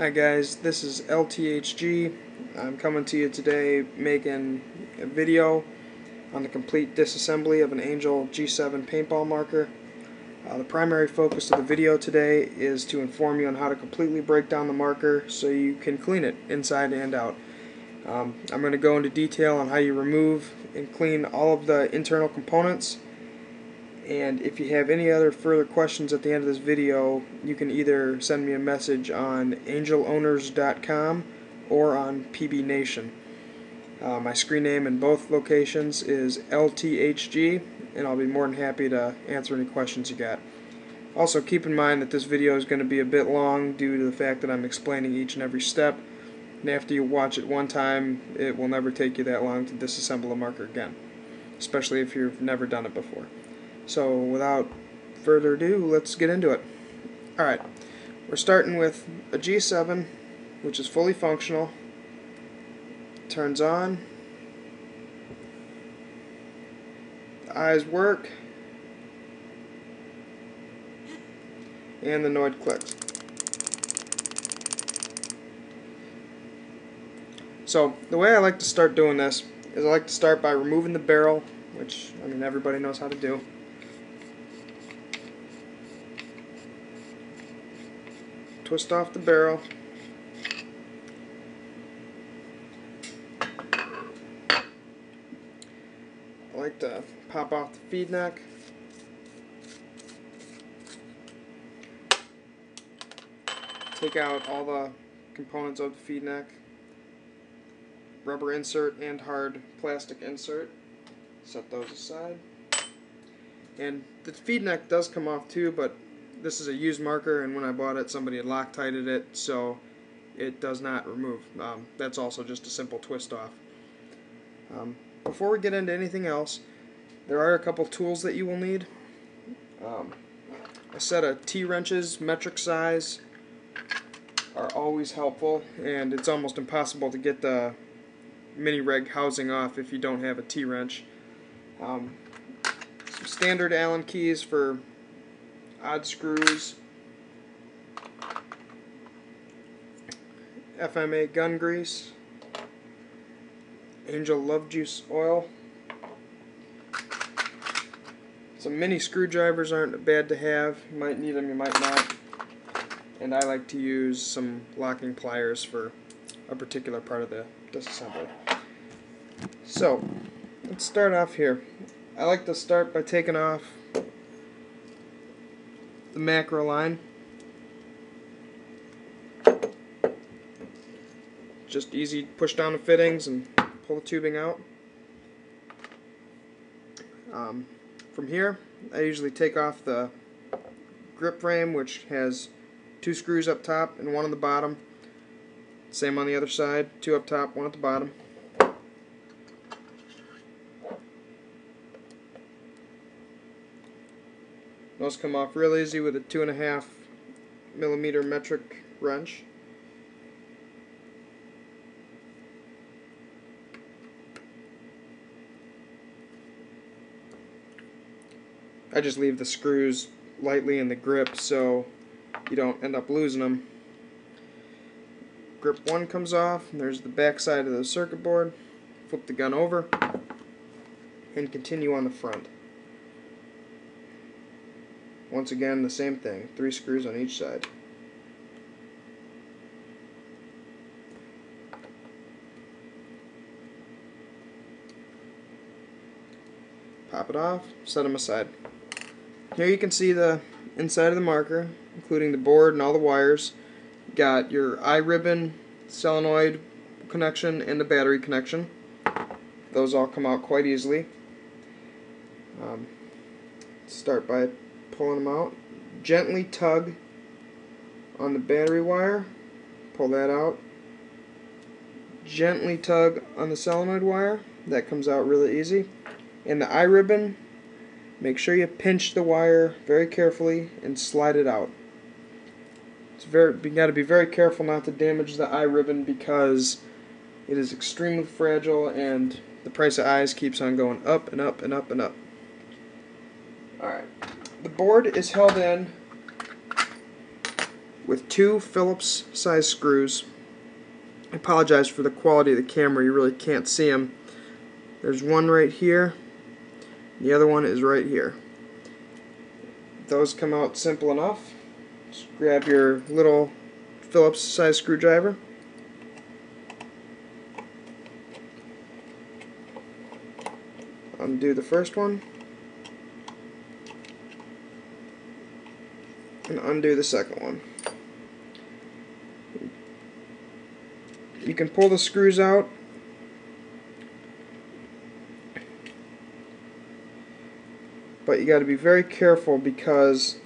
Hi guys, this is LTHG. I'm coming to you today making a video on the complete disassembly of an Angel G7 paintball marker. The primary focus of the video today is to inform you on how to completely break down the marker so you can clean it inside and out. I'm going to go into detail on how you remove and clean all of the internal components. And if you have any other further questions at the end of this video, you can either send me a message on angelowners.com or on PB Nation. My screen name in both locations is LTHG, and I'll be more than happy to answer any questions you got. Also, keep in mind that this video is going to be a bit long due to the fact that I'm explaining each and every step, and after you watch it one time, it will never take you that long to disassemble a marker again, especially if you've never done it before. So without further ado, let's get into it. Alright, we're starting with a G7, which is fully functional. Turns on. The eyes work. And the Noid clicks. So the way I like to start doing this is I like to start by removing the barrel, which everybody knows how to do. Twist off the barrel. I like to pop off the feed neck. Take out all the components of the feed neck. Rubber insert and hard plastic insert. Set those aside. And the feed neck does come off too, but this is a used marker, and when I bought it, somebody had Loctited it, so it does not remove. That's also just a simple twist off. Before we get into anything else, there are a couple tools that you will need. A set of T-wrenches, metric size, are always helpful, and it's almost impossible to get the mini reg housing off if you don't have a T-wrench. Some standard Allen keys for odd screws, FMA gun grease, Angel Love Juice oil. Some mini screwdrivers aren't bad to have. You might need them, you might not. And I like to use some locking pliers for a particular part of the disassembly. So, let's start off here. I like to start by taking off the macro line. Just easy, push down the fittings and pull the tubing out. From here, I usually take off the grip frame, which has 2 screws up top and 1 on the bottom. Same on the other side, 2 up top, 1 at the bottom. Those come off real easy with a 2.5 millimeter metric wrench. I just leave the screws lightly in the grip so you don't end up losing them. Grip 1 comes off, and there's the back side of the circuit board. Flip the gun over and continue on the front. Once again, the same thing, 3 screws on each side. Pop it off, set them aside. Here you can see the inside of the marker, including the board and all the wires. Got your eye ribbon, solenoid connection, and the battery connection. Those all come out quite easily. Start by pulling them out. Gently tug on the battery wire. Pull that out. Gently tug on the solenoid wire. That comes out really easy. And the eye ribbon, make sure you pinch the wire very carefully and slide it out. You got to be very careful not to damage the eye ribbon because it is extremely fragile and the price of eyes keeps on going up and up and up and up. Alright. The board is held in with 2 Phillips size screws. I apologize for the quality of the camera, you really can't see them. There's one right here, the other one is right here. Those come out simple enough. Just grab your little Phillips size screwdriver. Undo the first one. And undo the second one. You can pull the screws out. But you got to be very careful because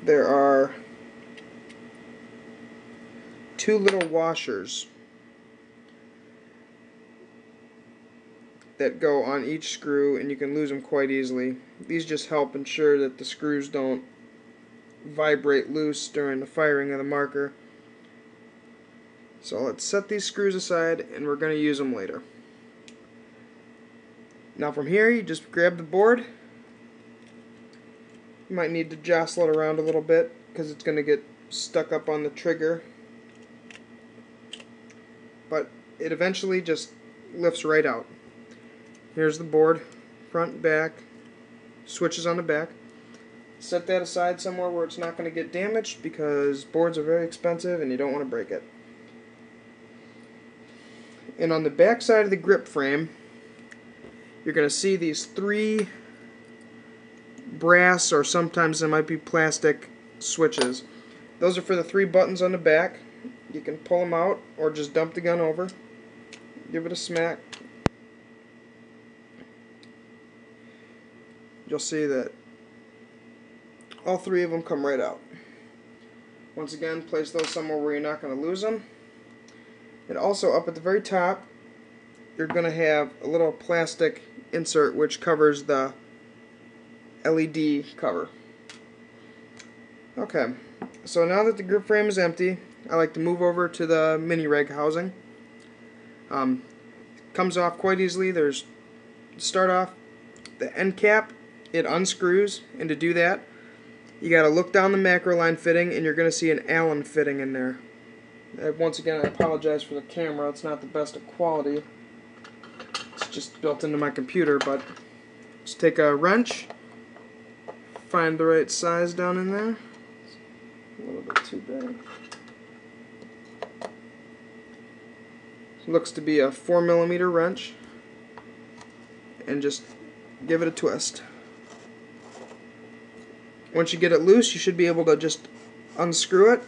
there are 2 little washers that go on each screw, and you can lose them quite easily. These just help ensure that the screws don't vibrate loose during the firing of the marker. So let's set these screws aside, and we're going to use them later. Now from here, you just grab the board. You might need to jostle it around a little bit because it's going to get stuck up on the trigger. But it eventually just lifts right out. Here's the board, front, back, switches on the back. Set that aside somewhere where it's not going to get damaged because boards are very expensive and you don't want to break it. And on the back side of the grip frame, you're going to see these 3 brass, or sometimes they might be plastic, switches. Those are for the 3 buttons on the back. You can pull them out or just dump the gun over. Give it a smack. You'll see that all 3 of them come right out. Once again, place those somewhere where you're not going to lose them. And also up at the very top, you're going to have a little plastic insert which covers the LED cover. Okay, so now that the grip frame is empty, I like to move over to the mini reg housing. Comes off quite easily. There's, start off, the end cap, it unscrews, and to do that, you got to look down the macro line fitting, and you're going to see an Allen fitting in there. Once again, I apologize for the camera. It's not the best of quality. It's just built into my computer, but just take a wrench, find the right size down in there. It's a little bit too big. Looks to be a 4mm wrench, and just give it a twist. Once you get it loose, you should be able to just unscrew it